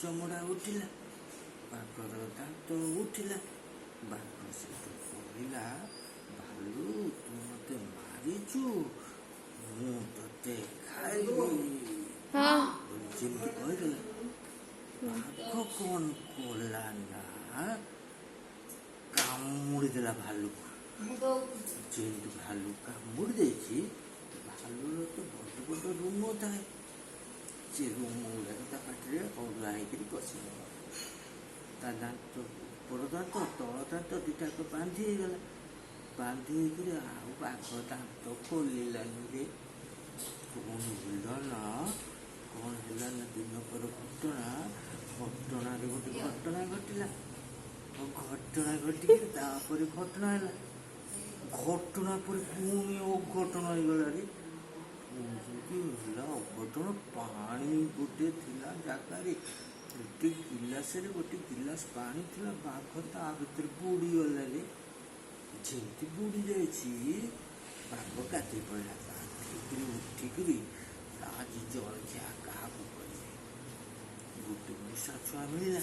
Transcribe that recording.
ଚମଡ଼ା ଉଠିଲା, ବାଘର ଦାନ୍ତ ଉଠିଲା। ବାଘ ସେଠୁ କହିଲା, ଭାଲୁ ତୁ ମତେ ମାରିଛୁ, ମୁଁ ତତେ ଖାଇବି। ଯେମିତି କହିଦେଲା, ବାଘ କଣ କଲା ନା କାମୁଡ଼ି ଦେଲା ଭାଲୁକୁ। ଯେମିତି ଭାଲୁ କାମୁଡ଼ି ଦେଇଛି, ଭାଲୁର ତ ବଡ଼ ବଡ଼ ରୁମ ଥାଏ, ସେ ରୁମ ଗୁଡ଼ାକ ତା ପାଟିରେ ଅଲଗା ହେଇକିରି ପଶିଗଲା। ତା ଦାନ୍ତ, ଉପର ଦାନ୍ତ ତଳ ଦାନ୍ତ ଦୁଇଟାକ ବାନ୍ଧି ହେଇଗଲା। ବାନ୍ଧି ହେଇକିରି ଆଉ ବାଘ ଦାନ୍ତ ଖୋଲିଲାନି ରେ। କ'ଣ ହେଲା ନା ଦିନକର ଘଟଣାରେ ଗୋଟେ ଘଟଣା ଘଟିଲା। ଘଟଣା ଘଟିକି ତାପରେ ଘଟଣା ହେଲା, ଘଟଣା ପରେ ପୁଣି ଅଘଟଣ ହେଇଗଲା ରେ। ହେଲା ଅଘଟଣ, ପାଣି ଗୋଟେ ଥିଲା ଜାଗାରେ, ଗୋଟେ ଗିଲାସରେ ଗୋଟେ ଗିଲାସ ପାଣି ଥିଲା, ବାଘ ତା ଭିତରେ ବୁଡ଼ିଗଲା ରେ। ଯେମିତି ବୁଡ଼ି ଯାଇଛି, ବାଘ ଗାଧେଇ ପଡ଼ିଲା। ଗାଧେଇକିରି ଉଠିକିରି ଆଜି ଜଳଖିଆ କାହାକୁ କରିବେ? ଗୋଟେ ମୂଷା ଛୁଆ ମିଳିଲା।